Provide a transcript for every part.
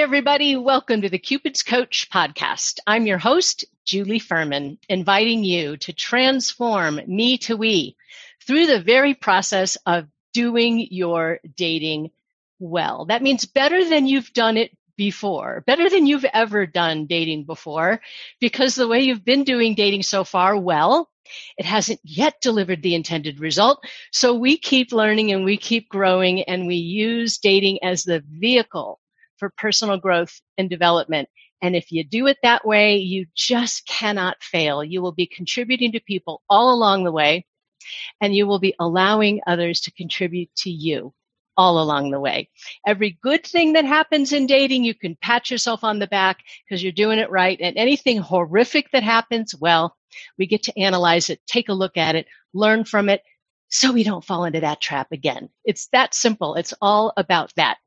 everybody. Welcome to the Cupid's Coach podcast. I'm your host, Julie Ferman, inviting you to transform me to we through the very process of doing your dating well. That means better than you've done it before, better than you've ever done dating before, because the way you've been doing dating so far, well, it hasn't yet delivered the intended result. So we keep learning and we keep growing, and we use dating as the vehicle for personal growth and development. And if you do it that way, you just cannot fail. You will be contributing to people all along the way, and you will be allowing others to contribute to you all along the way. Every good thing that happens in dating, you can pat yourself on the back because you're doing it right. And anything horrific that happens, well, we get to analyze it, take a look at it, learn from it, so we don't fall into that trap again. It's that simple. It's all about that.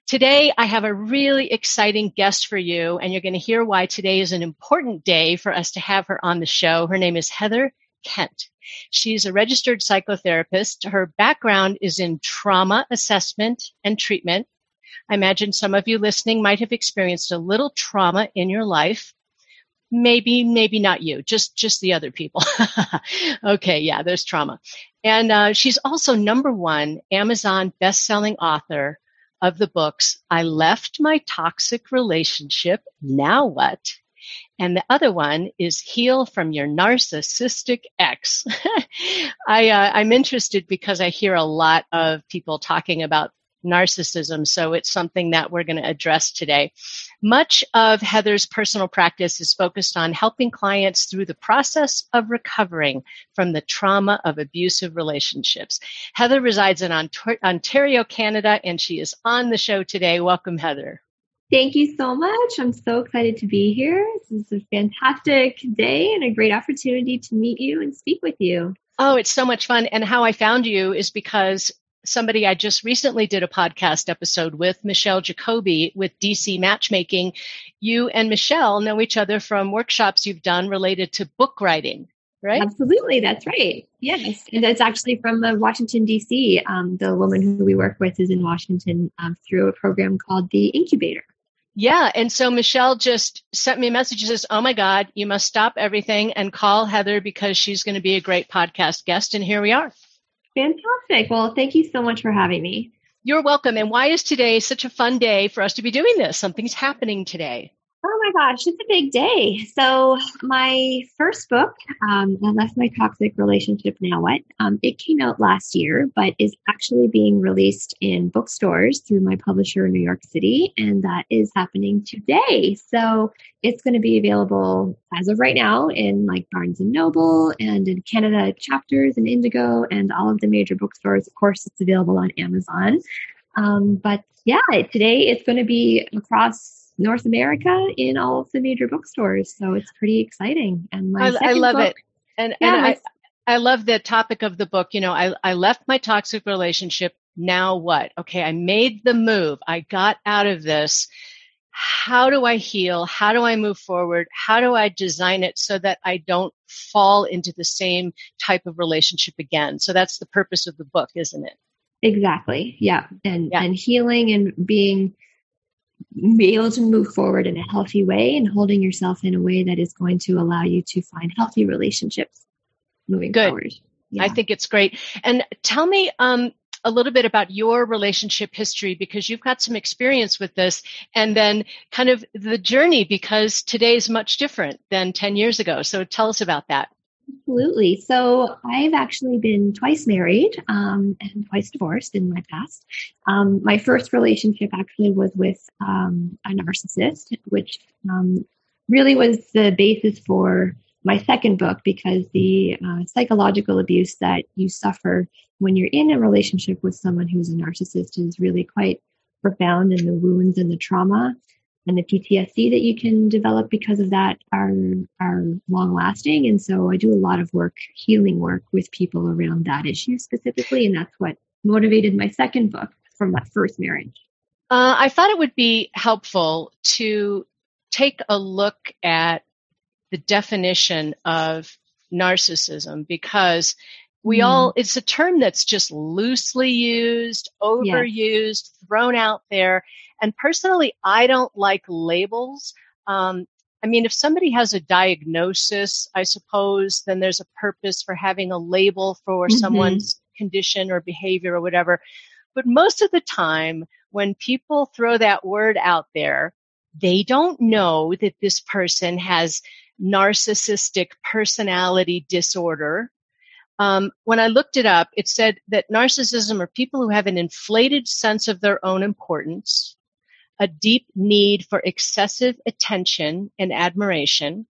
Today, I have a really exciting guest for you, and you're going to hear why today is an important day for us to have her on the show. Her name is Heather Kent. She's a registered psychotherapist. Her background is in trauma assessment and treatment. I imagine some of you listening might have experienced a little trauma in your life. Maybe not you, just the other people. Okay, yeah, there's trauma. And she's also #1 Amazon best-selling author of the books, I Left My Toxic Relationship, Now What? And the other one is Heal from Your Narcissistic Ex. I'm interested because I hear a lot of people talking about narcissism, so it's something that we're going to address today. Much of Heather's personal practice is focused on helping clients through the process of recovering from the trauma of abusive relationships. Heather resides in Ontario, Canada, and she is on the show today. Welcome, Heather. Thank you so much. I'm so excited to be here. This is a fantastic day and a great opportunity to meet you and speak with you. Oh, it's so much fun. And how I found you is because somebody I just recently did a podcast episode with, Michelle Jacoby with DC Matchmaking. You and Michelle know each other from workshops you've done related to book writing, right? Absolutely. That's right. Yes. And that's actually from Washington, DC. The woman who we work with is in Washington through a program called the Incubator. Yeah. And so Michelle just sent me a message and says, oh my God, you must stop everything and call Heather because she's going to be a great podcast guest. And here we are. Fantastic. Well, thank you so much for having me. You're welcome. And why is today such a fun day for us to be doing this? Something's happening today. Oh my gosh, it's a big day. So my first book, I Left My Toxic Relationship, Now What? It came out last year, but is actually being released in bookstores through my publisher in New York City. And that is happening today. So it's going to be available as of right now in like Barnes & Noble and in Canada Chapters and Indigo and all of the major bookstores. Of course, it's available on Amazon. But yeah, today it's going to be across North America in all of the major bookstores. So it's pretty exciting. And I love it. And I love the topic of the book. You know, I left my toxic relationship. Now what? Okay, I made the move. I got out of this. How do I heal? How do I move forward? How do I design it so that I don't fall into the same type of relationship again? So that's the purpose of the book, isn't it? Exactly. Yeah. And healing and be able to move forward in a healthy way and holding yourself in a way that is going to allow you to find healthy relationships moving forward. Yeah. I think it's great. And tell me a little bit about your relationship history, because you've got some experience with this, and then kind of the journey, because today is much different than 10 years ago. So tell us about that. Absolutely. So I've actually been twice married and twice divorced in my past. My first relationship actually was with a narcissist, which really was the basis for my second book, because the psychological abuse that you suffer when you're in a relationship with someone who's a narcissist is really quite profound, and the wounds and the trauma and the PTSD that you can develop because of that are long lasting. And so I do a lot of work, healing work with people around that issue specifically. And that's what motivated my second book from that first marriage. I thought it would be helpful to take a look at the definition of narcissism, because It's a term that's just loosely used, overused, thrown out there. And personally, I don't like labels. If somebody has a diagnosis, I suppose, then there's a purpose for having a label for someone's condition or behavior or whatever. But most of the time, when people throw that word out there, they don't know that this person has narcissistic personality disorder. When I looked it up, it said that narcissism are people who have an inflated sense of their own importance, a deep need for excessive attention and admiration,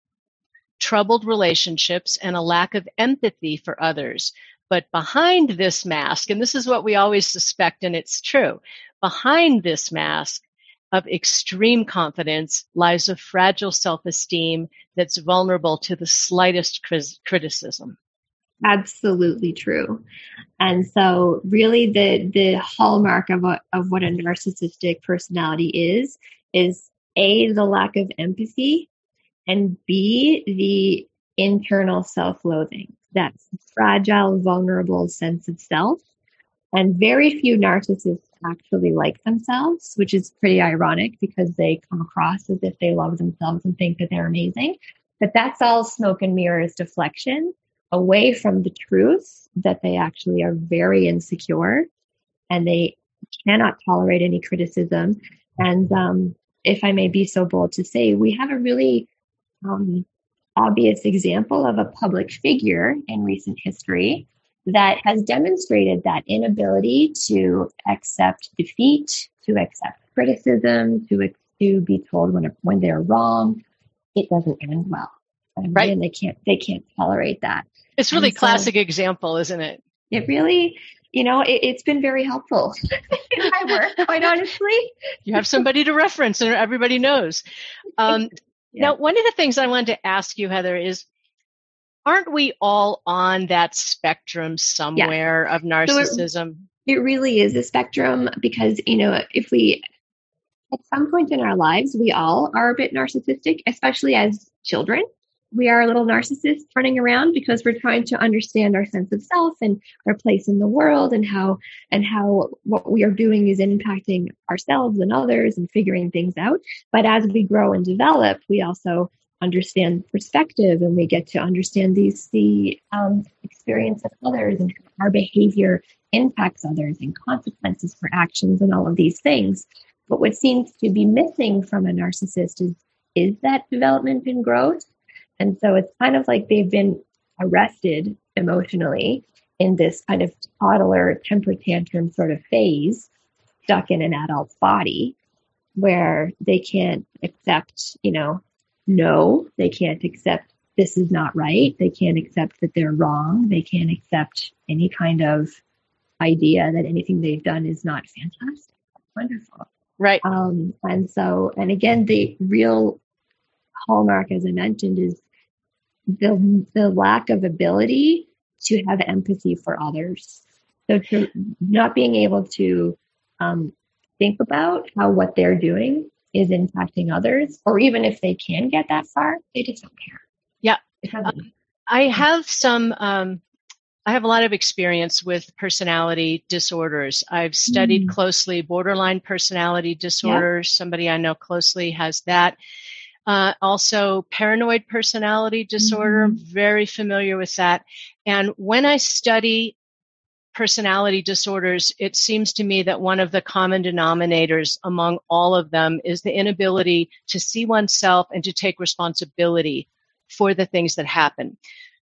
troubled relationships, and a lack of empathy for others. But behind this mask, and this is what we always suspect, and it's true, behind this mask of extreme confidence lies a fragile self-esteem that's vulnerable to the slightest criticism. Absolutely true. And so really the hallmark of what a narcissistic personality is A, the lack of empathy, and B, the internal self-loathing, that fragile, vulnerable sense of self. And very few narcissists actually like themselves, which is pretty ironic because they come across as if they love themselves and think that they're amazing. But that's all smoke and mirrors deflection away from the truth that they actually are very insecure and they cannot tolerate any criticism. And if I may be so bold to say, we have a really obvious example of a public figure in recent history that has demonstrated that inability to accept defeat, to accept criticism, to be told when they're wrong. It doesn't end well. Right. And they can't tolerate that. It's really classic example, isn't it? It really, it's been very helpful in my work, quite honestly. You have somebody to reference and everybody knows. Now, one of the things I wanted to ask you, Heather, is aren't we all on that spectrum somewhere of narcissism? So it really is a spectrum because, if we, at some point in our lives, we all are a bit narcissistic, especially as children. We are little narcissists running around because we're trying to understand our sense of self and our place in the world and how what we are doing is impacting ourselves and others and figuring things out. But as we grow and develop, we also understand perspective and we get to understand the experience of others and how our behavior impacts others and consequences for actions and all of these things. But what seems to be missing from a narcissist is that development and growth. And so it's kind of like they've been arrested emotionally in this kind of toddler temper tantrum sort of phase, stuck in an adult's body where they can't accept, no, they can't accept this is not right. They can't accept that they're wrong. They can't accept any kind of idea that anything they've done is not fantastic. Wonderful. Right. And again, the real hallmark, as I mentioned, is the lack of ability to have empathy for others. So to not being able to think about how what they're doing is impacting others, or even if they can get that far, they just don't care. Yeah. I have I have a lot of experience with personality disorders. I've studied closely borderline personality disorders. Yeah. Somebody I know closely has that. Also paranoid personality disorder. I'm very familiar with that. And when I study personality disorders, it seems to me that one of the common denominators among all of them is the inability to see oneself and to take responsibility for the things that happen.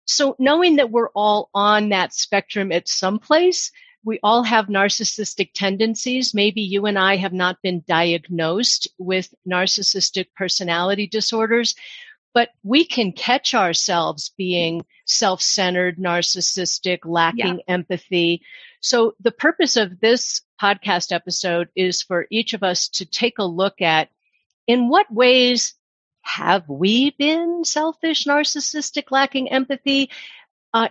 So knowing that we're all on that spectrum at some place, we all have narcissistic tendencies. Maybe you and I have not been diagnosed with narcissistic personality disorders, but we can catch ourselves being self-centered, narcissistic, lacking empathy. So the purpose of this podcast episode is for each of us to take a look at in what ways have we been selfish, narcissistic, lacking empathy?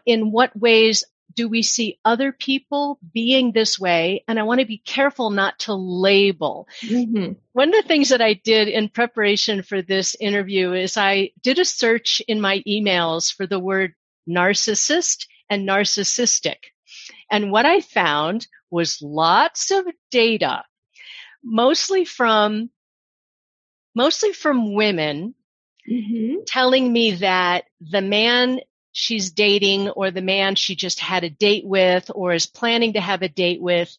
In what ways do we see other people being this way? And I want to be careful not to label. Mm-hmm. One of the things that I did in preparation for this interview is I did a search in my emails for the word narcissist, and narcissistic. And what I found was lots of data, mostly from women telling me that the man she's dating or the man she just had a date with or is planning to have a date with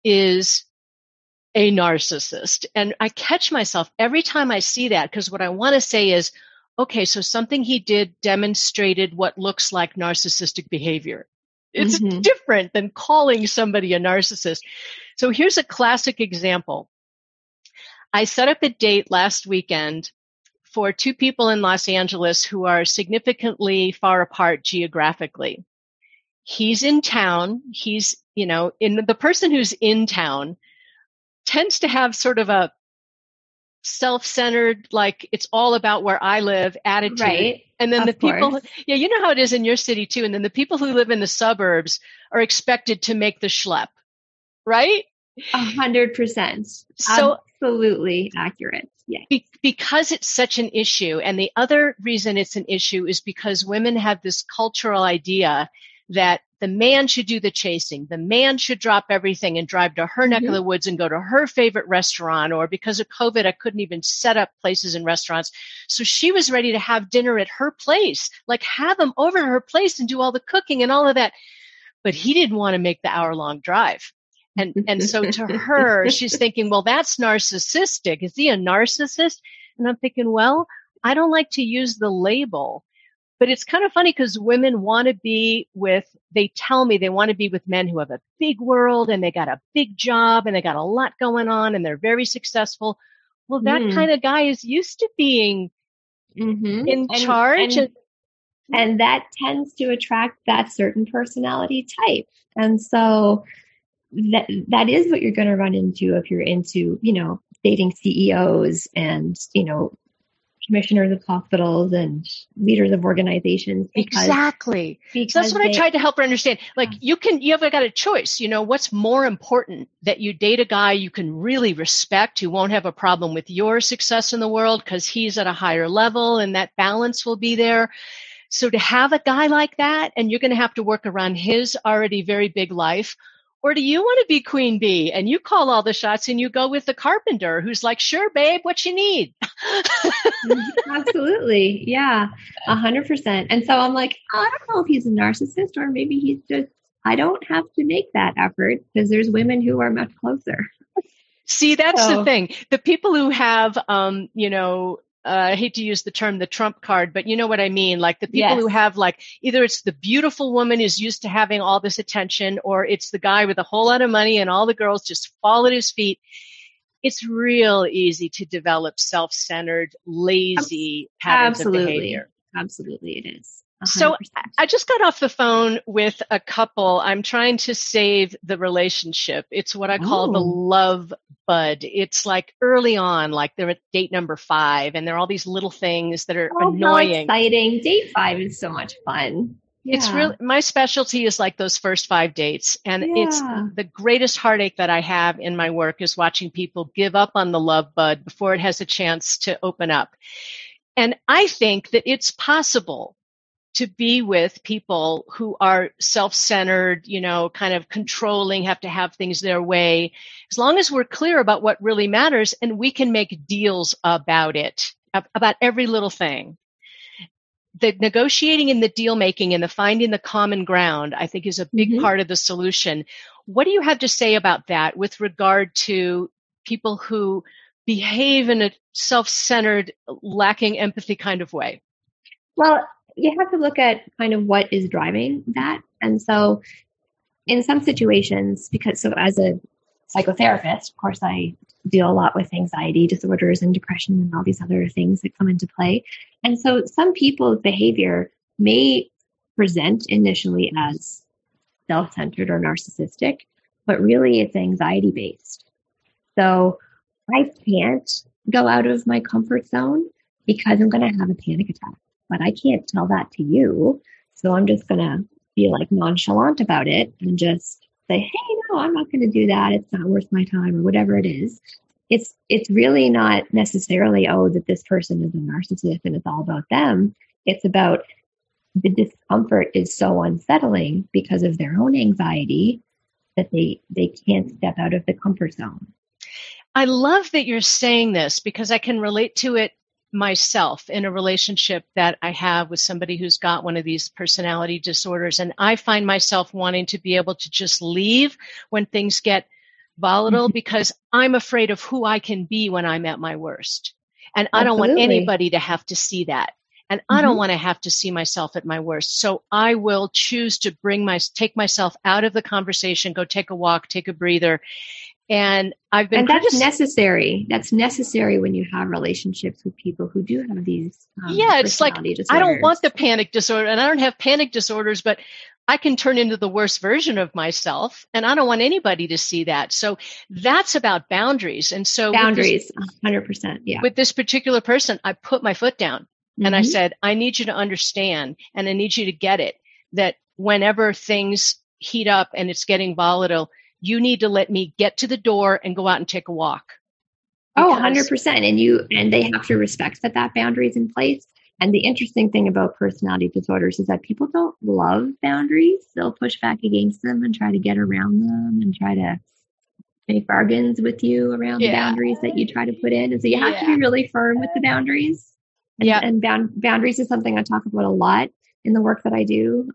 is a narcissist. And I catch myself every time I see that, because what I want to say is, okay, so something he did demonstrated what looks like narcissistic behavior. It's different than calling somebody a narcissist. So here's a classic example. I set up a date last weekend for two people in Los Angeles who are significantly far apart geographically. He's in town. He's, the person who's in town tends to have sort of a self-centered, like it's all about where I live attitude. Right. And then the people, you know how it is in your city too. And then the people who live in the suburbs are expected to make the schlep, right? 100%. So absolutely accurate. Yeah. Because it's such an issue. And the other reason it's an issue is because women have this cultural idea that the man should do the chasing. The man should drop everything and drive to her neck of the woods and go to her favorite restaurant. Or because of COVID, I couldn't even set up places in restaurants. So she was ready to have dinner at her place, like have him over to her place and do all the cooking and all of that. But he didn't want to make the hour-long drive. And so to her, she's thinking, well, that's narcissistic. Is he a narcissist? And I'm thinking, well, I don't like to use the label. But it's kind of funny because women want to be they tell me they want to be with men who have a big world and they got a big job and they got a lot going on and they're very successful. Well, that kind of guy is used to being in charge. And that tends to attract that certain personality type. And so that is what you're going to run into if you're into, dating CEOs and, commissioners of hospitals and leaders of organizations. Exactly. So that's what I tried to help her understand. Like you've got a choice, what's more important, that you date a guy you can really respect, who won't have a problem with your success in the world because he's at a higher level and that balance will be there. So to have a guy like that, and you're going to have to work around his already very big life. Or do you want to be queen bee and you call all the shots and you go with the carpenter who's like, sure, babe, what you need? Absolutely. Yeah, 100%. And so I'm like, I don't know if he's a narcissist or maybe he's just, I don't have to make that effort because there's women who are much closer. See, that's the thing. The people who have, I hate to use the term the trump card, but you know what I mean? Like the people who have either it's the beautiful woman who's used to having all this attention, or it's the guy with a whole lot of money and all the girls just fall at his feet. It's real easy to develop self-centered, lazy patterns of behavior. Absolutely, it is. 100%. So I just got off the phone with a couple. I'm trying to save the relationship. It's what I call the love bud. It's like early on, like they're at date number 5 and there are all these little things that are annoying. How exciting. Date 5 is so much fun. Yeah. It's really, my specialty is like those first 5 dates. And it's the greatest heartache that I have in my work is watching people give up on the love bud before it has a chance to open up. And I think that it's possible to be with people who are self-centered, kind of controlling, have to have things their way, as long as we're clear about what really matters and we can make deals about it, about every little thing. The negotiating and the deal making and the finding the common ground, I think, is a big part of the solution. What do you have to say about that with regard to people who behave in a self-centered, lacking empathy kind of way? Well, you have to look at kind of what is driving that. And so in some situations, as a psychotherapist, of course, I deal a lot with anxiety disorders and depression and all these other things that come into play. And so some people's behavior may present initially as self-centered or narcissistic, but really it's anxiety-based. So I can't go out of my comfort zone because I'm going to have a panic attack. But I can't tell that to you. So I'm just going to be nonchalant about it and just say, hey, no, I'm not going to do that. It's not worth my time or whatever it is. It's really not necessarily, that this person is a narcissist and it's all about them. It's about the discomfort is so unsettling because of their own anxiety that they can't step out of the comfort zone. I love that you're saying this because I can relate to it myself in a relationship that I have with somebody who's got one of these personality disorders. And I find myself wanting to be able to just leave when things get volatile because I'm afraid of who I can be when I'm at my worst. And I don't want anybody to have to see that. And I don't want to have to see myself at my worst. So I will choose to take myself out of the conversation, go take a walk, take a breather. And that's necessary. That's necessary when you have relationships with people who do have these it's like disorders. I don't want the panic disorder, and I don't have panic disorders, but I can turn into the worst version of myself, and I don't want anybody to see that. So that's about boundaries. And so boundaries, 100%. Yeah. With this particular person, I put my foot down and I said, I need you to understand, and I need you to get it, that whenever things heat up and it's getting volatile, you need to let me get to the door and go out and take a walk. Oh, 100%. And they have to respect that boundary is in place. And the interesting thing about personality disorders is that people don't love boundaries. They'll push back against them and try to get around them and try to make bargains with you around the boundaries that you try to put in. And so you have to be really firm with the boundaries. And boundaries is something I talk about a lot in the work that I do.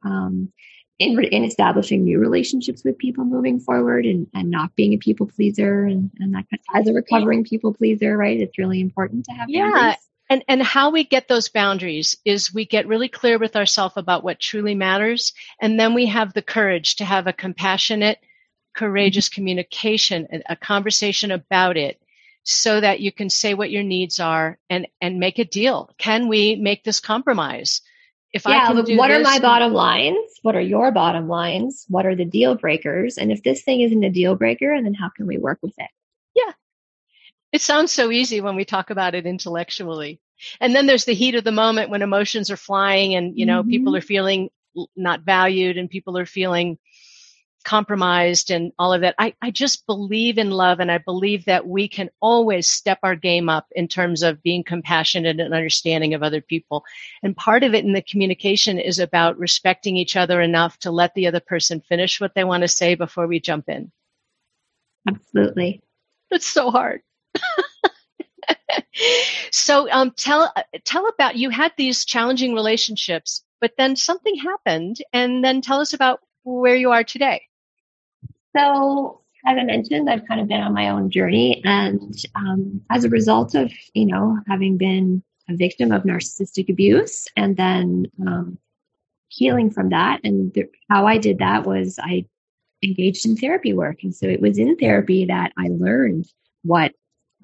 In establishing new relationships with people moving forward and not being a people pleaser and that as a recovering people pleaser, right? It's really important to have boundaries. And how we get those boundaries is we get really clear with ourselves about what truly matters. And then we have the courage to have a compassionate, courageous communication, a conversation about it so that you can say what your needs are and make a deal. Can we make this compromise? What are my bottom lines? What are your bottom lines? What are the deal breakers? And if this thing isn't a deal breaker, and then how can we work with it? Yeah. It sounds so easy when we talk about it intellectually. And then there's the heat of the moment when emotions are flying and, people are feeling not valued and people are feeling compromised and all of that. I just believe in love, and I believe that we can always step our game up in terms of being compassionate and understanding of other people. And part of it in the communication is about respecting each other enough to let the other person finish what they want to say before we jump in. Absolutely. It's so hard. So tell about, you had these challenging relationships, but then something happened, and then tell us about where you are today. So, as I mentioned, I've kind of been on my own journey. And as a result of, having been a victim of narcissistic abuse and then healing from that, and how I did that was I engaged in therapy work. And so it was in therapy that I learned what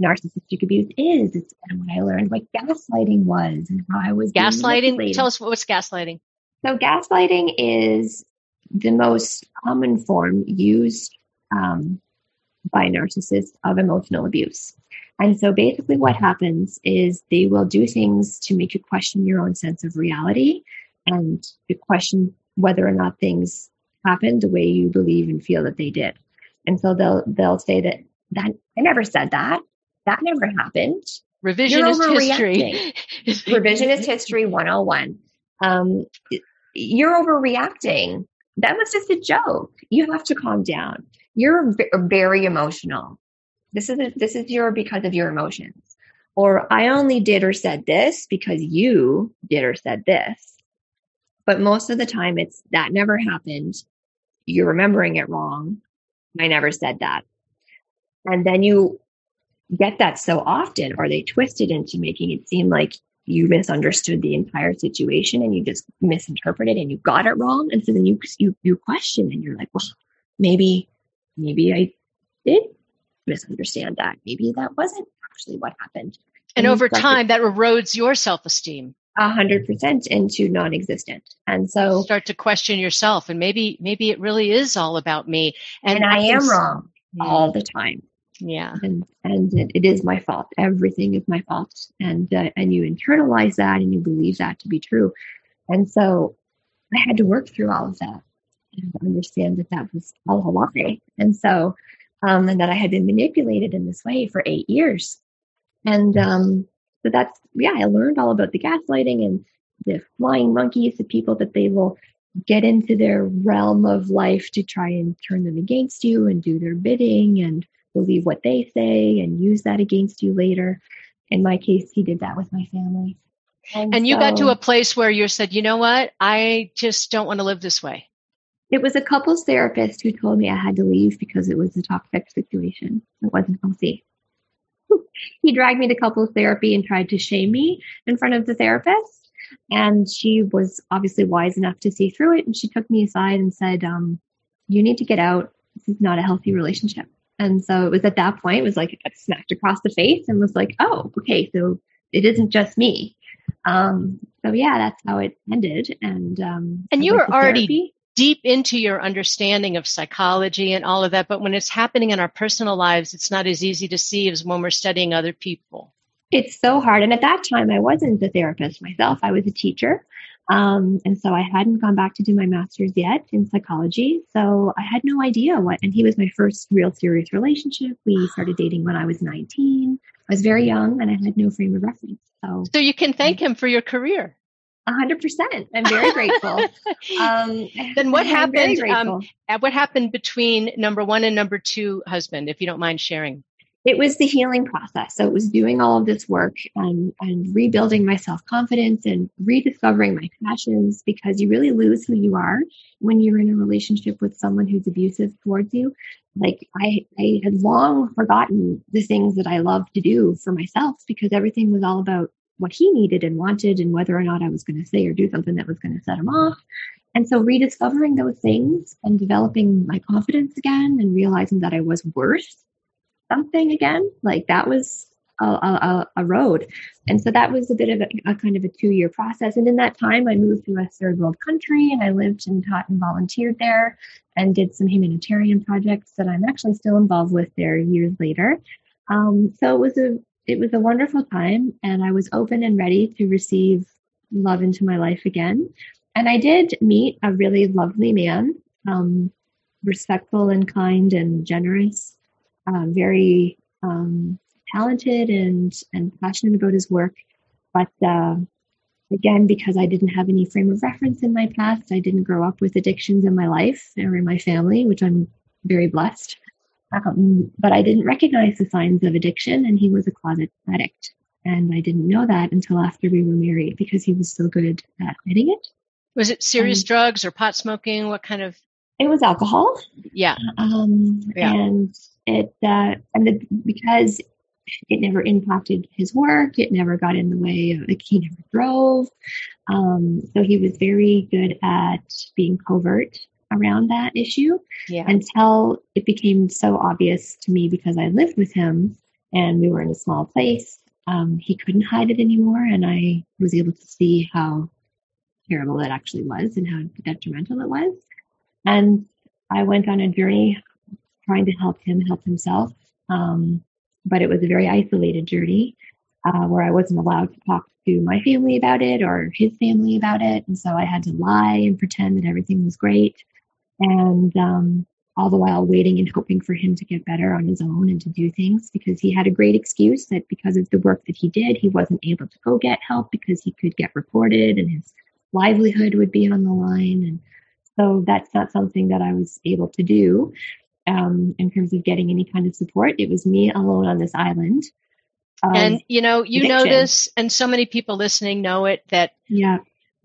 narcissistic abuse is, and when I learned what gaslighting was and how I was gaslighting. Tell us what's gaslighting. So gaslighting is the most common form used by narcissists of emotional abuse. And so basically what happens is they will do things to make you question your own sense of reality and to question whether or not things happened the way you believe and feel that they did. And so they'll say that I never said that. That never happened. Revisionist history. Revisionist history 101. You're overreacting. That was just a joke. You have to calm down. You're very emotional. This is because of your emotions. Or I only did or said this because you did or said this. But most of the time it's that never happened. You're remembering it wrong. I never said that. And then you get that so often, or they twist it into making it seem like you misunderstood the entire situation and you just misinterpreted and you got it wrong. And so then you question and you're like, well, maybe I did misunderstand that. Maybe that wasn't actually what happened. And over time, that erodes your self-esteem. 100% into non-existent. And so start to question yourself, and maybe it really is all about me. And I am wrong all the time. Yeah. And it is my fault. Everything is my fault. And you internalize that and you believe that to be true. And so I had to work through all of that and understand that was all a lie. And so, and that I had been manipulated in this way for 8 years. And, so that's, I learned all about the gaslighting the flying monkeys, the people that they will get into their realm of life to try and turn them against you and do their bidding and believe what they say and use that against you later. In my case, he did that with my family. And you got to a place where you said, you know what? I just don't want to live this way. It was a couples therapist who told me I had to leave because it was a toxic situation. It wasn't healthy. He dragged me to couples therapy and tried to shame me in front of the therapist. And she was obviously wise enough to see through it. And she took me aside and said, you need to get out. This is not a healthy relationship. And so it was at that point, it was like I got smacked across the face and was like, oh, okay, so it isn't just me. So yeah, that's how it ended. And you were already deep into your understanding of psychology and all of that. But when it's happening in our personal lives, it's not as easy to see as when we're studying other people. It's so hard. And at that time, I wasn't a therapist myself. I was a teacher. And so I hadn't gone back to do my master's yet in psychology. So I had no idea and he was my first real serious relationship. We started dating when I was 19. I was very young and I had no frame of reference. So you can thank him for your career. 100%. I'm very grateful. Then what happened? What happened between number one and number two husband, if you don't mind sharing? It was the healing process. So it was doing all of this work and rebuilding my self-confidence and rediscovering my passions, because you really lose who you are when you're in a relationship with someone who's abusive towards you. Like I had long forgotten the things that I loved to do for myself, because everything was all about what he needed and wanted and whether or not I was going to say or do something that was going to set him off. And so rediscovering those things and developing my confidence again and realizing that I was worth something again, like that was a road. And so that was a bit of a kind of a 2-year process. And in that time, I moved to a third world country and I lived and taught and volunteered there and did some humanitarian projects that I'm actually still involved with there years later. So it was a wonderful time, and I was open and ready to receive love into my life again. And I did meet a really lovely man, respectful and kind and generous, very talented and passionate about his work. But again, because I didn't have any frame of reference in my past, I didn't grow up with addictions in my life or in my family, which I'm very blessed. But I didn't recognize the signs of addiction, and he was a closet addict. And I didn't know that until after we were married, because he was so good at hiding it. Was it serious drugs or pot smoking? What kind of? It was alcohol. Yeah. And because it never impacted his work, it never got in the way of, like, he never drove. So he was very good at being covert around that issue until it became so obvious to me, because I lived with him and we were in a small place. He couldn't hide it anymore. And I was able to see how terrible it actually was and how detrimental it was. And I went on a journey trying to help him help himself. But it was a very isolated journey where I wasn't allowed to talk to my family about it or his family about it. And so I had to lie and pretend that everything was great. And all the while waiting and hoping for him to get better on his own and to do things, because he had a great excuse that because of the work that he did, he wasn't able to go get help because he could get reported and his livelihood would be on the line. And so that's not something that I was able to do in terms of getting any kind of support. It was me alone on this island. And you know this, and so many people listening know it, that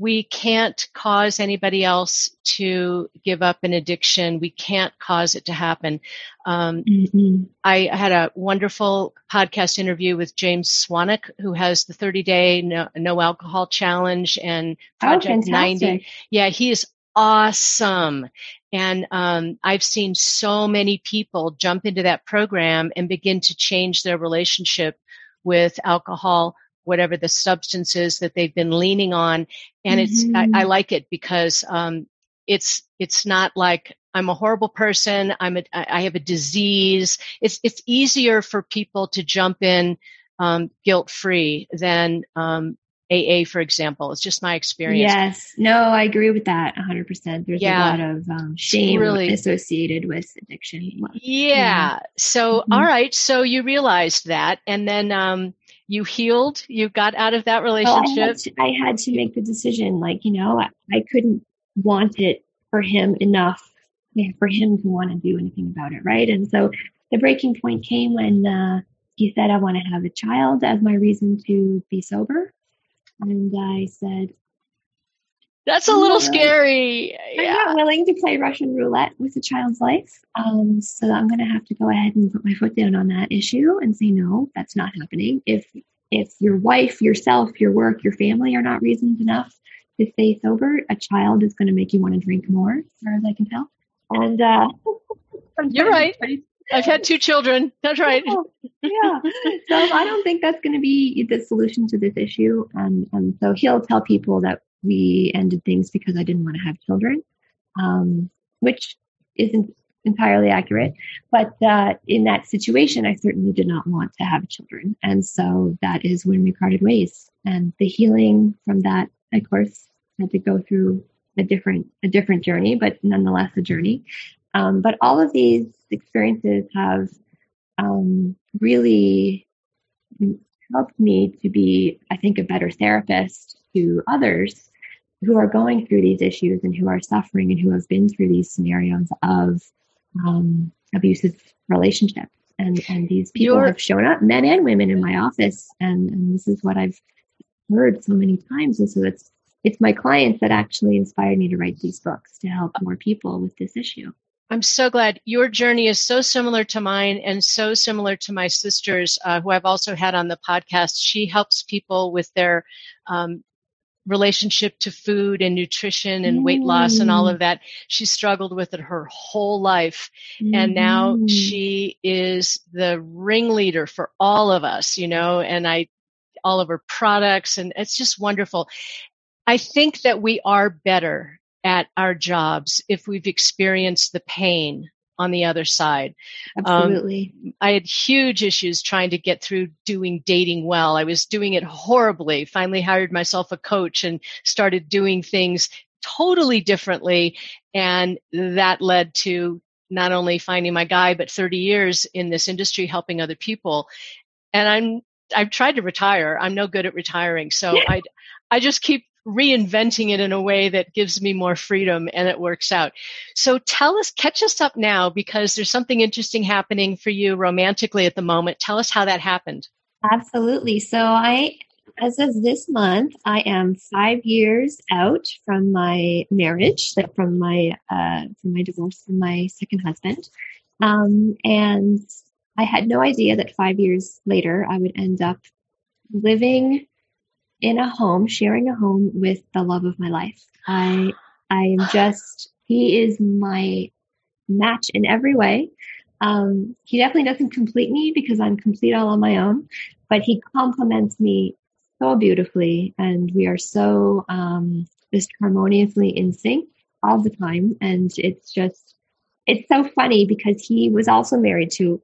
we can't cause anybody else to give up an addiction. We can't cause it to happen. I had a wonderful podcast interview with James Swanwick, who has the 30-day no alcohol challenge and Project 90. Yeah, he is awesome. And I've seen so many people jump into that program and begin to change their relationship with alcohol, whatever the substance is that they've been leaning on. And I like it because it's not like I'm a horrible person. I have a disease. It's easier for people to jump in guilt-free than AA, for example. It's just my experience. Yes. No, I agree with that 100%. There's a lot of shame associated with addiction. So, all right. So you realized that. And then you healed, you got out of that So relationship. I had to make the decision, like, I couldn't want it for him enough for him to want to do anything about it, right? And so the breaking point came when he said, I want to have a child as my reason to be sober. And I said, that's a little scary. I'm not willing to play Russian roulette with a child's life. So I'm going to have to go ahead and put my foot down on that issue and say, no, that's not happening. If your wife, yourself, your work, your family are not reasons enough to stay sober, a child is going to make you want to drink more, as far as I can tell. And you're right. I've had 2 children. That's right. Yeah. So I don't think that's going to be the solution to this issue. And so he'll tell people that we ended things because I didn't want to have children, which isn't entirely accurate. But in that situation, I certainly did not want to have children. And so that is when we parted ways. And the healing from that, of course, had to go through a different journey, but nonetheless a journey. But all of these experiences have really helped me to be, I think, a better therapist to others who are going through these issues and who are suffering and who have been through these scenarios of abusive relationships. And these people have shown up, men and women, in my office. And this is what I've heard so many times. And so it's my clients that actually inspired me to write these books to help more people with this issue. I'm so glad. Your journey is so similar to mine and so similar to my sister's, who I've also had on the podcast. She helps people with their relationship to food and nutrition and weight loss and all of that. She struggled with it her whole life. And now she is the ringleader for all of us, and all of her products. And it's just wonderful. I think that we are better at our jobs if we've experienced the pain on the other side. Absolutely. I had huge issues trying to get through doing dating well. I was doing it horribly. Finally hired myself a coach and started doing things totally differently. And that led to not only finding my guy, but 30 years in this industry helping other people. And I've tried to retire. I'm no good at retiring. So I just keep reinventing it in a way that gives me more freedom, and it works out. So catch us up now, because there's something interesting happening for you romantically at the moment. Tell us how that happened. Absolutely. So as of this month, I am 5 years out from my marriage, like from my divorce from my second husband. And I had no idea that 5 years later, I would end up living in a home, sharing a home with the love of my life. He is my match in every way. He definitely doesn't complete me because I'm complete all on my own, but he complements me so beautifully. And we are so just harmoniously in sync all the time. And it's so funny because he was also married to,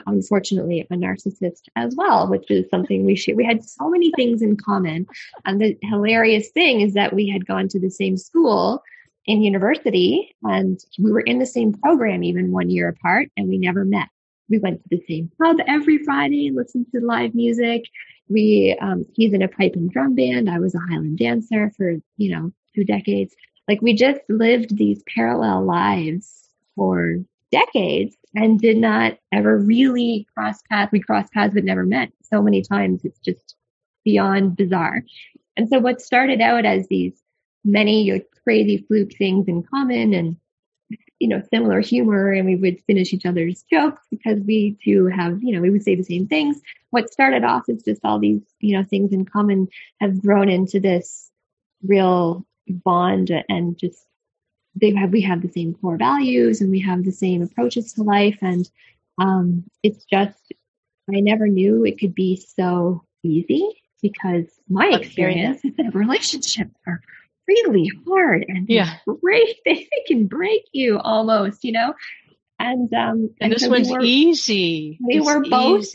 unfortunately, a narcissist as well, which is something we had so many things in common. And the hilarious thing is that we had gone to the same school in university, and we were in the same program even 1 year apart, and we never met. We went to the same pub every Friday and listened to live music. He's in a pipe and drum band. I was a Highland dancer for 2 decades. Like, we just lived these parallel lives for decades and did not ever really cross paths. We crossed paths but never met so many times. It's just beyond bizarre. And so what started out as these many crazy fluke things in common and, similar humor, and we would finish each other's jokes because we too have, we would say the same things. What started off as just all these, things in common have grown into this real bond, and just we have the same core values and we have the same approaches to life. And it's just, I never knew it could be so easy, because my experience is that relationships are really hard and they can break you almost, And this so one's easy. We were both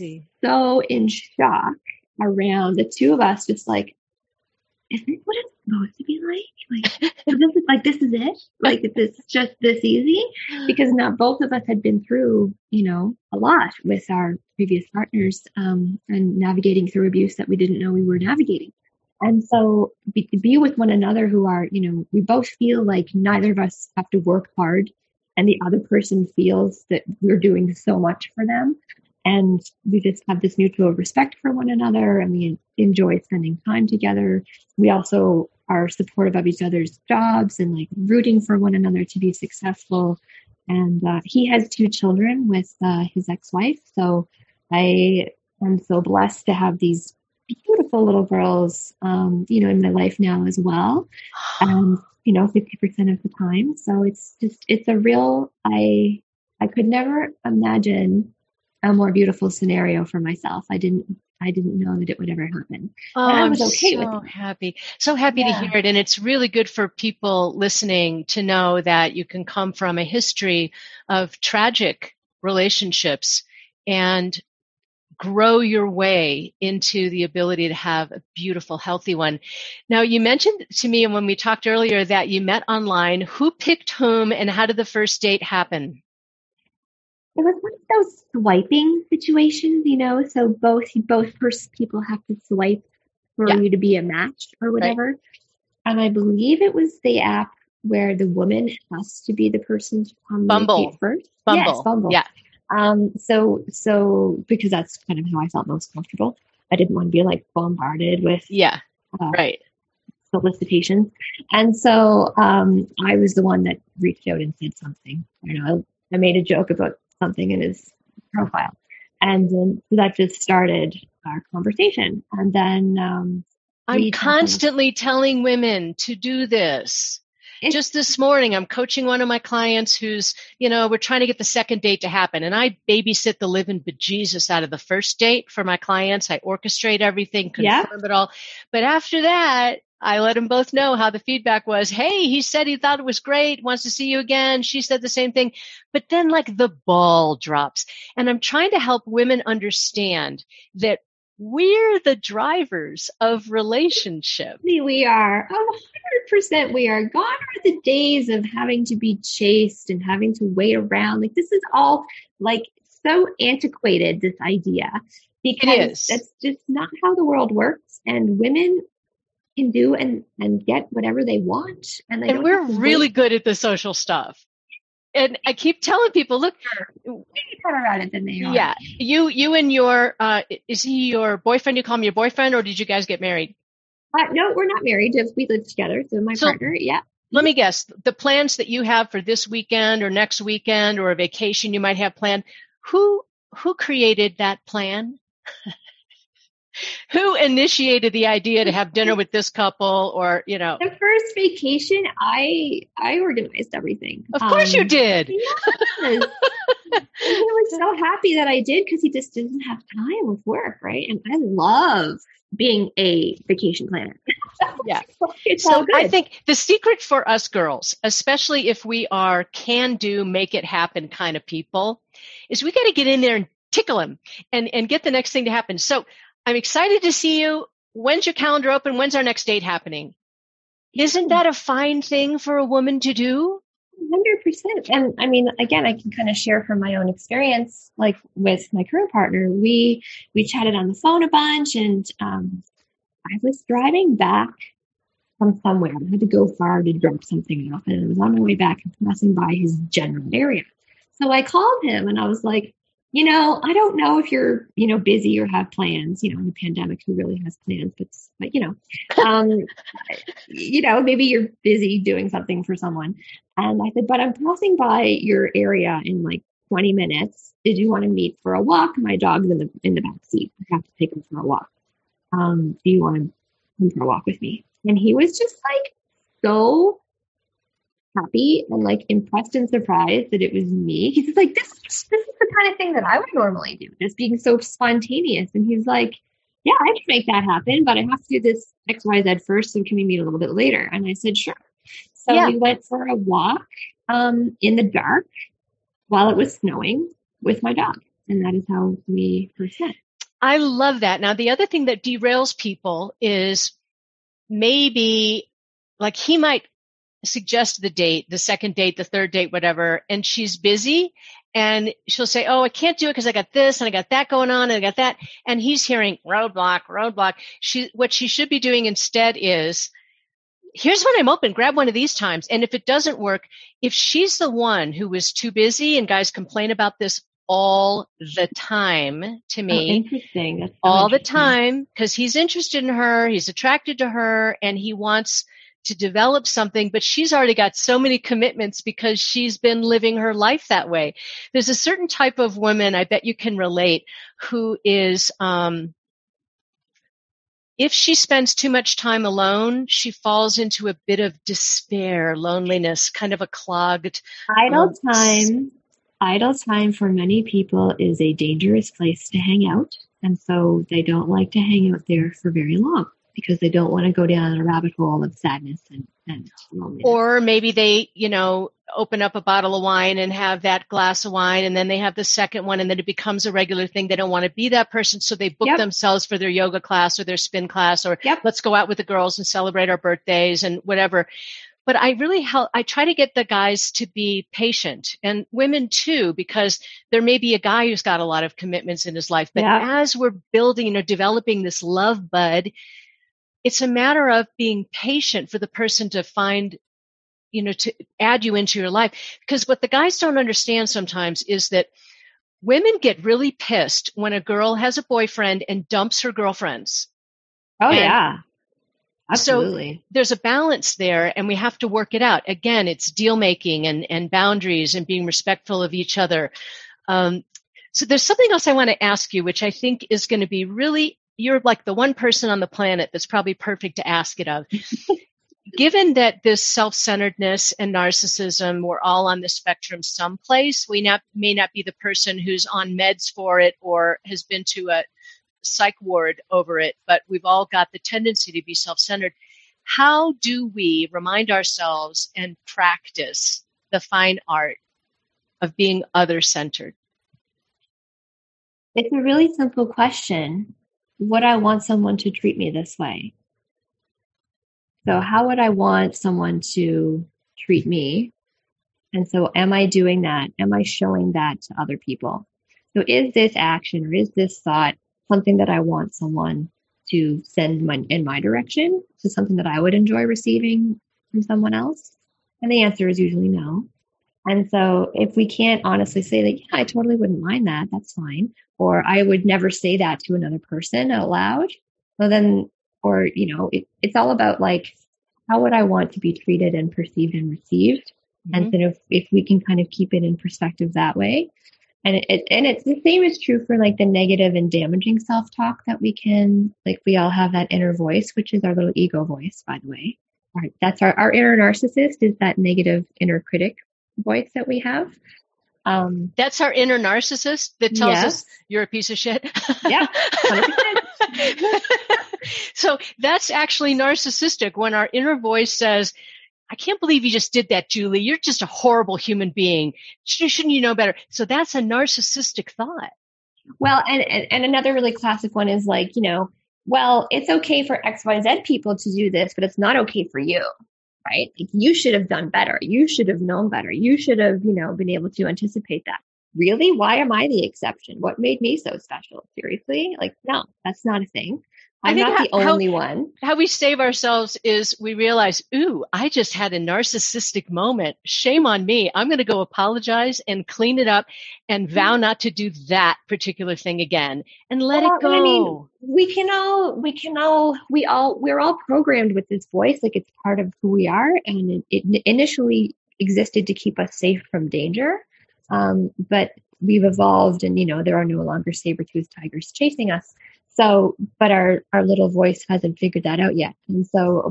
so in shock around the two of us, just like, what is supposed to be like so this is like, this is it? Like, it's just this easy? Because not both of us had been through, a lot with our previous partners, and navigating through abuse that we didn't know we were navigating. And so to be with one another who are, we both feel like neither of us have to work hard, and the other person feels that we're doing so much for them. And we just have this mutual respect for one another, and we enjoy spending time together. We also are supportive of each other's jobs and like rooting for one another to be successful. And he has 2 children with his ex-wife. So I am so blessed to have these beautiful little girls, in my life now as well. 50% of the time. So it's a real, I could never imagine a more beautiful scenario for myself. I didn't know that it would ever happen. Oh, and I was okay I'm with it. so happy to hear it. And it's really good for people listening to know that you can come from a history of tragic relationships and grow your way into the ability to have a beautiful, healthy one. Now, you mentioned to me, and when we talked earlier, that you met online. Who picked whom, and how did the first date happen? It was one of those swiping situations, so both people have to swipe for you to be a match or whatever. Right. And I believe it was the app where the woman has to be the person to communicate first. Bumble. Yes, Bumble. Yeah. So because that's kind of how I felt most comfortable. I didn't want to be like bombarded with solicitations. And so I was the one that reached out and said something. I made a joke about something in his profile. And so that just started our conversation. And then I'm constantly telling women to do this. Just this morning, I'm coaching one of my clients who's, we're trying to get the second date to happen. And I babysit the living bejesus out of the first date for my clients. I orchestrate everything, confirm it all. But after that, I let them both know how the feedback was. Hey, he said he thought it was great, wants to see you again. She said the same thing. But then like the ball drops. And I'm trying to help women understand that we're the drivers of relationship. We are 100%. We are gone are the days of having to be chased and having to wait around. Like, this is all like so antiquated, this idea, because that's just not how the world works. And women can do and get whatever they want. And we're really good at the social stuff. And I keep telling people, look, way better at it than they are. Yeah. You and your, is he your boyfriend? You call him your boyfriend, or did you guys get married? No, we're not married. We live together. So my partner, Let me guess, the plans that you have for this weekend or next weekend or a vacation you might have planned, who created that plan? Who initiated the idea to have dinner with this couple, or, The first vacation, I organized everything. Of course you did. Yes. He was so happy that I did, because he just didn't have time with work, right? And I love being a vacation planner. Yeah. It's all good. I think the secret for us girls, especially if we are can do, make it happen kind of people, is we got to get in there and tickle him and get the next thing to happen. So I'm excited to see you. When's your calendar open? When's our next date happening? Isn't that a fine thing for a woman to do? 100%. And I mean, again, I can kind of share from my own experience, like with my current partner, we chatted on the phone a bunch, and I was driving back from somewhere. I had to go far to drop something off, and I was on my way back and passing by his general area. So I called him and I was like, I don't know if you're, busy or have plans, in the pandemic, who really has plans, but maybe you're busy doing something for someone. And I said, but I'm passing by your area in like 20 minutes. Did you want to meet for a walk? My dog's in the back seat. I have to take him for a walk. Do you want to come for a walk with me? And he was just like so happy and like impressed and surprised that it was me. He's just like, this is the kind of thing that I would normally do, just being so spontaneous. And he's like, yeah, I can make that happen, but I have to do this XYZ first. So can we meet a little bit later? And I said, sure. So we went for a walk in the dark while it was snowing with my dog. And that is how we first met. I love that. Now, the other thing that derails people is maybe like he might suggest the date, the second date, the third date, whatever, and she's busy and she'll say, oh, I can't do it because I got this and I got that going on and I got that. And he's hearing roadblock, roadblock. What she should be doing instead is, here's when I'm open, grab one of these times. And if it doesn't work, if she's the one who was too busy, and guys complain about this all the time to me, interesting. That's so all interesting. the time, because he's interested in her, he's attracted to her, and he wants to develop something, but she's already got so many commitments because she's been living her life that way. There's a certain type of woman, I bet you can relate, who is, if she spends too much time alone, she falls into a bit of despair, loneliness, kind of a clogged. Idle time for many people is a dangerous place to hang out. And so they don't like to hang out there for very long, because they don't want to go down a rabbit hole of sadness and loneliness. Or maybe they, open up a bottle of wine and have that glass of wine, and then they have the second one, and then it becomes a regular thing. They don't want to be that person, so they book themselves for their yoga class or their spin class, or let's go out with the girls and celebrate our birthdays and whatever. But I try to get the guys to be patient, and women too, because there may be a guy who's got a lot of commitments in his life. But as we're building or developing this love bud, it's a matter of being patient for the person to find, to add you into your life. Because what the guys don't understand sometimes is that women get really pissed when a girl has a boyfriend and dumps her girlfriends. Oh, yeah. Absolutely. So there's a balance there, and we have to work it out. Again, it's deal making and boundaries and being respectful of each other. So there's something else I want to ask you, which I think is going to be really, you're like the one person on the planet that's probably perfect to ask it of. Given that this self-centeredness and narcissism, we're all on the spectrum someplace, we may not be the person who's on meds for it or has been to a psych ward over it, but we've all got the tendency to be self-centered. How do we remind ourselves and practice the fine art of being other-centered? It's a really simple question. Would I want someone to treat me this way? So how would I want someone to treat me? And so am I doing that? Am I showing that to other people? So is this action or is this thought something that I want someone to send in my direction? So something that I would enjoy receiving from someone else? And the answer is usually no. And so if we can't honestly say that, yeah, I totally wouldn't mind that, that's fine. Or I would never say that to another person out loud. Well, then, or, it's all about like, how would I want to be treated and perceived and received? Mm-hmm. And so if we can kind of keep it in perspective that way. And it's the same is true for like the negative and damaging self-talk that we can, like we all have that inner voice, which is our little ego voice, by the way. All right, that's our inner narcissist is that negative inner critic voice that we have. That's our inner narcissist that tells us you're a piece of shit. Yeah, 100%. So that's actually narcissistic when our inner voice says, I can't believe you just did that, Julie. You're just a horrible human being. Shouldn't you know better? So that's a narcissistic thought. Well, and another really classic one is like, well, it's okay for XYZ people to do this, but it's not okay for you, right? Like, you should have done better. You should have known better. You should have, been able to anticipate that. Really? Why am I the exception? What made me so special? Seriously? Like, no, that's not a thing. I'm not the only one. How we save ourselves is we realize, ooh, I just had a narcissistic moment. Shame on me. I'm going to go apologize and clean it up and vow not to do that particular thing again and let it go. I mean, we're all programmed with this voice. Like, it's part of who we are. And it initially existed to keep us safe from danger. But we've evolved and, there are no longer saber-toothed tigers chasing us. So, but our little voice hasn't figured that out yet. And so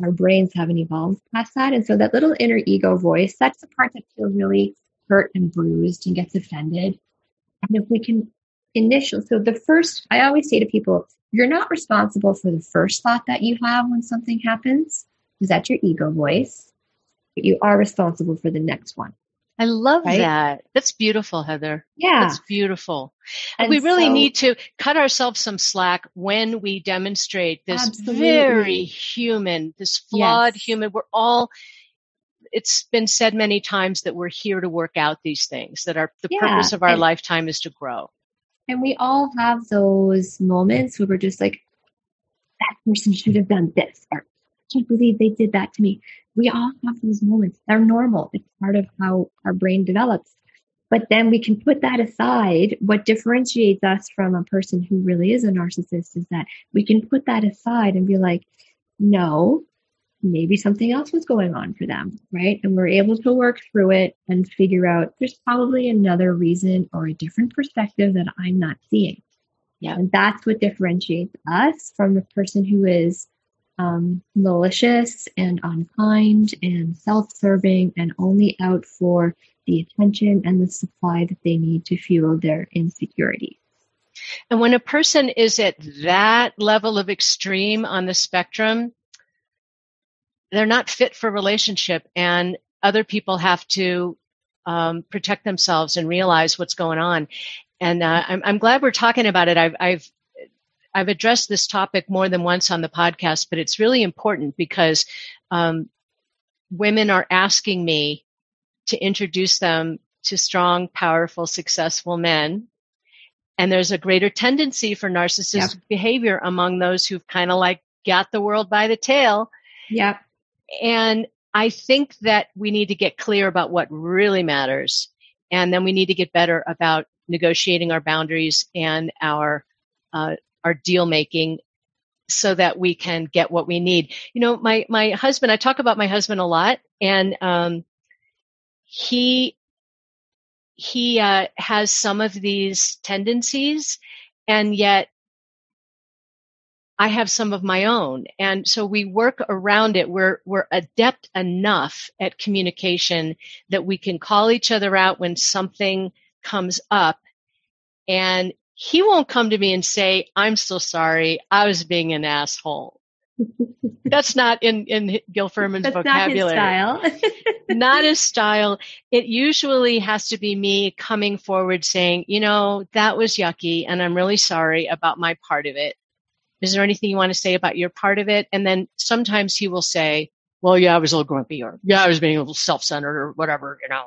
our brains haven't evolved past that. And so that little inner ego voice, that's the part that feels really hurt and bruised and gets offended. And if we can I always say to people, you're not responsible for the first thought that you have when something happens, because that's your ego voice, but you are responsible for the next one. I love right? that. That's beautiful, Heather. Yeah. That's beautiful. And And we really so, need to cut ourselves some slack when we demonstrate this very absolutely. human, this flawed Yes. human. It's been said many times that we're here to work out these things, that the Yeah. purpose of our lifetime is to grow. And we all have those moments where we're just like, that person should have done this, or I can't believe they did that to me. We all have those moments. They're normal. It's part of how our brain develops. But then we can put that aside. What differentiates us from a person who really is a narcissist is that we can put that aside and be like, no, maybe something else was going on for them, right? And we're able to work through it and figure out there's probably another reason or a different perspective that I'm not seeing. Yeah. And that's what differentiates us from the person who is malicious and unkind and self-serving and only out for the attention and the supply that they need to fuel their insecurity. And when a person is at that level of extreme on the spectrum, they're not fit for relationship, and other people have to protect themselves and realize what's going on. And I'm glad we're talking about it. I've addressed this topic more than once on the podcast, but it's really important because women are asking me to introduce them to strong, powerful, successful men. And there's a greater tendency for narcissistic behavior among those who've kind of like got the world by the tail. Yeah. And I think that we need to get clear about what really matters. And then we need to get better about negotiating our boundaries and our deal making so that we can get what we need. You know, my husband, I talk about my husband a lot, and he has some of these tendencies, and yet I have some of my own. And so we work around it. We're adept enough at communication that we can call each other out when something comes up. And he won't come to me and say, I'm so sorry, I was being an asshole. That's not in Gil Ferman's vocabulary. Not his style. Not his style. It usually has to be me coming forward saying, you know, that was yucky and I'm really sorry about my part of it. Is there anything you want to say about your part of it? And then sometimes he will say, well, yeah, I was a little grumpy, or yeah, I was being a little self-centered or whatever, you know.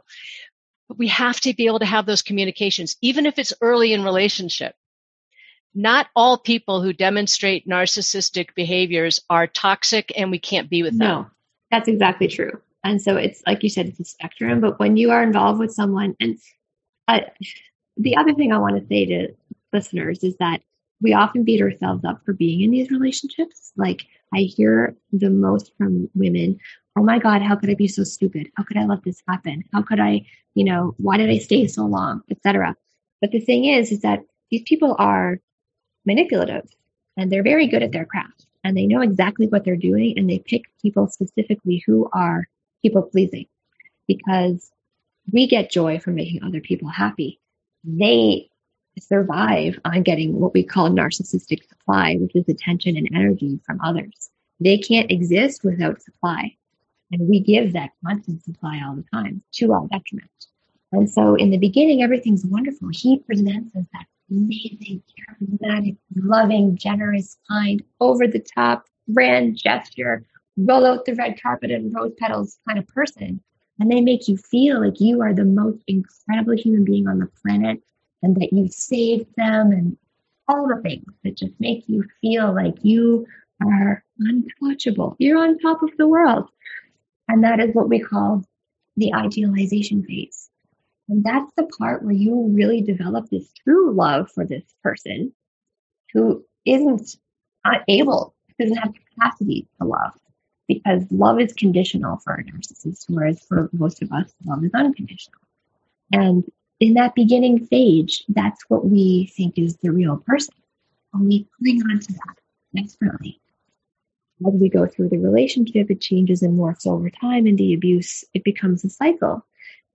But we have to be able to have those communications, even if it's early in relationship. Not all people who demonstrate narcissistic behaviors are toxic and we can't be with them. No, that's exactly true. And so it's like you said, it's a spectrum. But when you are involved with someone, and the other thing I want to say to listeners is that we often beat ourselves up for being in these relationships. Like I hear the most from women, oh my God, how could I be so stupid? How could I let this happen? How could I, you know, why did I stay so long, etc. But the thing is that these people are manipulative and they're very good at their craft and they know exactly what they're doing, and they pick people specifically who are people pleasing because we get joy from making other people happy. They survive on getting what we call narcissistic supply, which is attention and energy from others. They can't exist without supply. And we give that constant supply all the time to our detriment. And so in the beginning, everything's wonderful. He presents as that amazing, charismatic, loving, generous, kind, over the top, grand gesture, roll out the red carpet and rose petals kind of person. And they make you feel like you are the most incredible human being on the planet, and that you saved them, and all the things that just make you feel like you are untouchable. You're on top of the world. And that is what we call the idealization phase. And that's the part where you really develop this true love for this person who isn't able, doesn't have capacity to love, because love is conditional for a narcissist, whereas for most of us, love is unconditional. And in that beginning stage, that's what we think is the real person. And we cling on to that desperately. As we go through the relationship, it changes and morphs over time, and the abuse, it becomes a cycle.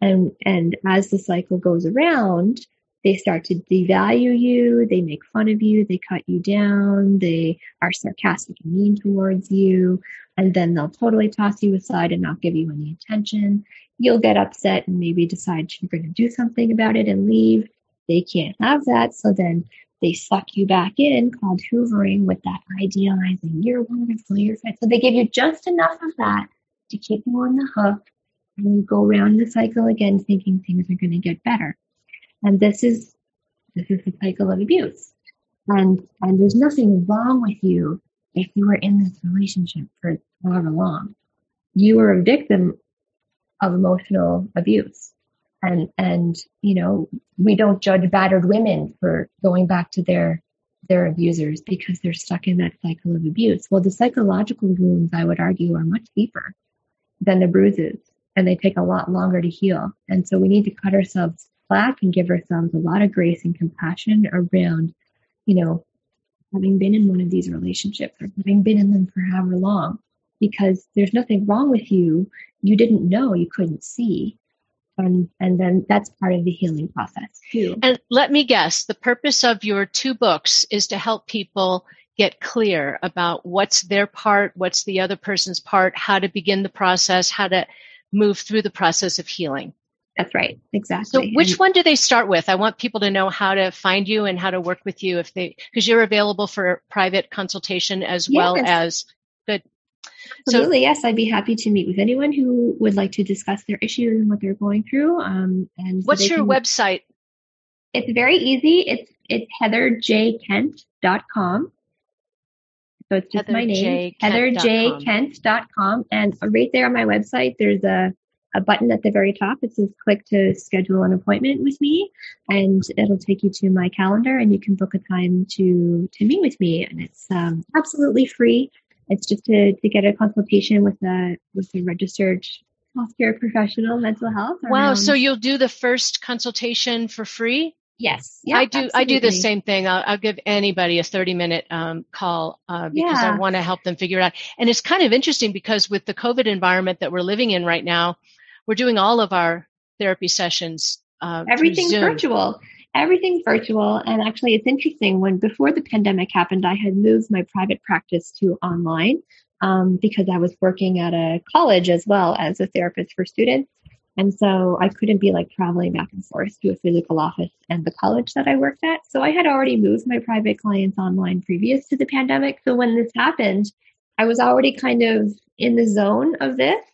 And as the cycle goes around, They start to devalue you. They make fun of you. They cut you down. They are sarcastic and mean towards you. And then they'll totally toss you aside and not give you any attention. You'll get upset and maybe decide you're going to do something about it and leave. They can't have that. So then they suck you back in, called hoovering, with that idealizing. You're wonderful. You're fine. So they give you just enough of that to keep you on the hook. And you go around the cycle again, thinking things are going to get better. And this is the cycle of abuse. And there's nothing wrong with you if you were in this relationship for however long. You were a victim of emotional abuse. And you know, we don't judge battered women for going back to their abusers because they're stuck in that cycle of abuse. Well, the psychological wounds, I would argue, are much deeper than the bruises, and they take a lot longer to heal. And so we need to cut ourselves slack and give ourselves a lot of grace and compassion around, you know, having been in one of these relationships or having been in them for however long, because there's nothing wrong with you. You didn't know, you couldn't see. And then that's part of the healing process too. And let me guess, the purpose of your 2 books is to help people get clear about what's their part, what's the other person's part, how to begin the process, how to move through the process of healing. That's right. Exactly. So which one do they start with? I want people to know how to find you and how to work with you because you're available for private consultation as well as good. Absolutely. Yes. I'd be happy to meet with anyone who would like to discuss their issues and what they're going through. And what's your website? It's very easy. It's heatherjkent.com. So it's just my name, heatherjkent.com. And right there on my website, there's a button at the very top. It says click to schedule an appointment with me, and it'll take you to my calendar and you can book a time to meet with me. And it's absolutely free. It's just to get a consultation with a registered healthcare professional, mental health. Wow. So you'll do the first consultation for free? Yes. Yeah, I do the same thing. I'll give anybody a 30-minute call because I want to help them figure it out. And it's kind of interesting because with the COVID environment that we're living in right now, we're doing all of our therapy sessions. Everything's virtual. Everything's virtual. And actually, it's interesting. Before the pandemic happened, I had moved my private practice to online because I was working at a college as well as a therapist for students. And so I couldn't be like traveling back and forth to a physical office and the college that I worked at. So I had already moved my private clients online previous to the pandemic. So when this happened, I was already kind of in the zone of this.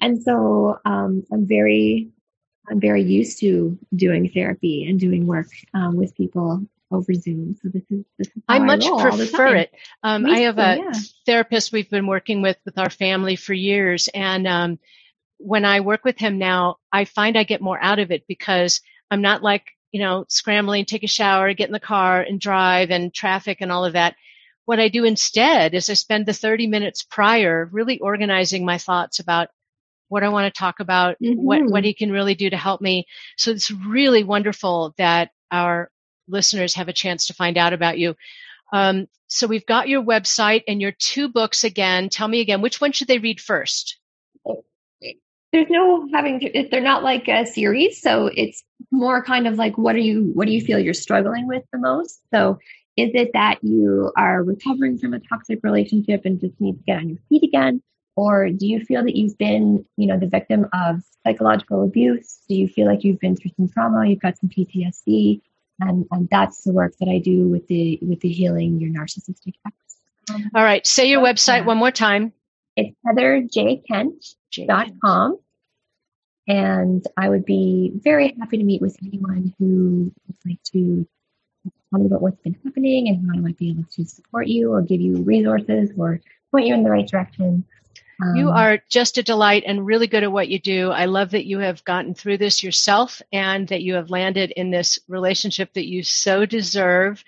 And so I'm very used to doing therapy and doing work with people over Zoom. So this is how I much prefer it. I have a therapist we've been working with our family for years. And when I work with him now, I find I get more out of it because I'm not like, scrambling, take a shower, get in the car and drive and traffic and all of that. What I do instead is I spend the 30 minutes prior really organizing my thoughts about what I want to talk about, what he can really do to help me. So it's really wonderful that our listeners have a chance to find out about you. So we've got your website and your 2 books again. Tell me again, which one should they read first? There's no they're not like a series. So it's more kind of like, what do you feel you're struggling with the most? So is it that you are recovering from a toxic relationship and just need to get on your feet again? Or do you feel that you've been, the victim of psychological abuse? Do you feel like you've been through some trauma? You've got some PTSD, and that's the work that I do with the healing your narcissistic ex. All right, say your website one more time. It's heatherjkent.com, and I would be very happy to meet with anyone who would like to tell me about what's been happening and how I might be able to support you or give you resources or point you in the right direction. You are just a delight and really good at what you do. I love that you have gotten through this yourself and that you have landed in this relationship that you so deserve.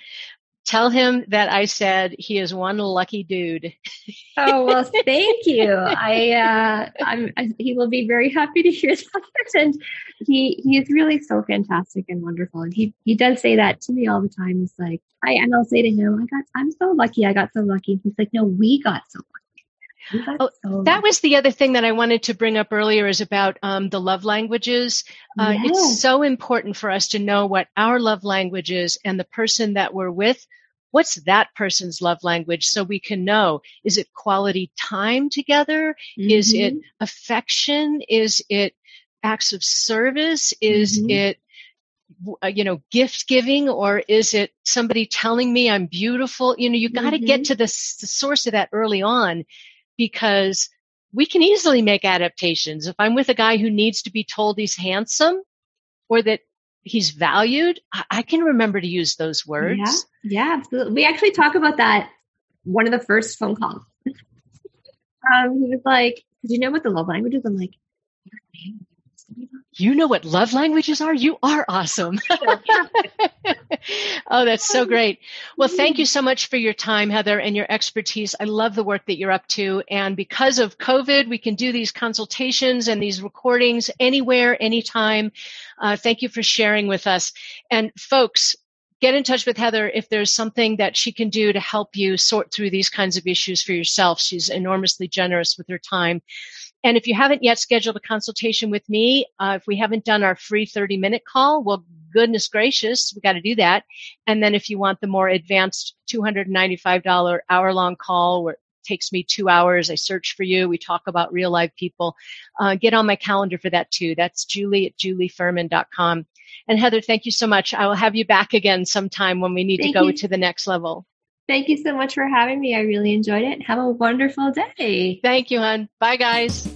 Tell him that I said he is one lucky dude. Oh, well, thank you. He will be very happy to hear that. And he is really so fantastic and wonderful. And he does say that to me all the time. He's like, and I'll say to him, I'm so lucky. I got so lucky. He's like, no, we got so lucky. That was the other thing that I wanted to bring up earlier is about the love languages. It's so important for us to know what our love language is and the person that we're with. What's that person's love language so we can know, is it quality time together? Mm-hmm. Is it affection? Is it acts of service? Is it, gift giving, or is it somebody telling me I'm beautiful? You got to get to the source of that early on, because we can easily make adaptations. If I'm with a guy who needs to be told he's handsome or that he's valued, I can remember to use those words. Yeah, absolutely. We actually talk about that one of the first phone calls. He was like, "Do you know what the love language is?" I'm like, "You know what love languages are? You are awesome." Oh, that's so great. Well, thank you so much for your time, Heather, and your expertise. I love the work that you're up to. And because of COVID, we can do these consultations and these recordings anywhere, anytime. Thank you for sharing with us. And folks, get in touch with Heather if there's something that she can do to help you sort through these kinds of issues for yourself. She's enormously generous with her time. And if you haven't yet scheduled a consultation with me, if we haven't done our free 30-minute call, well, goodness gracious, we got to do that. And then if you want the more advanced $295 hour-long call where it takes me 2 hours, I search for you, we talk about real live people, get on my calendar for that too. That's julie@julieferman.com. And Heather, thank you so much. I will have you back again sometime when we need to go to the next level. Thank you so much for having me. I really enjoyed it. Have a wonderful day. Thank you, hon. Bye, guys.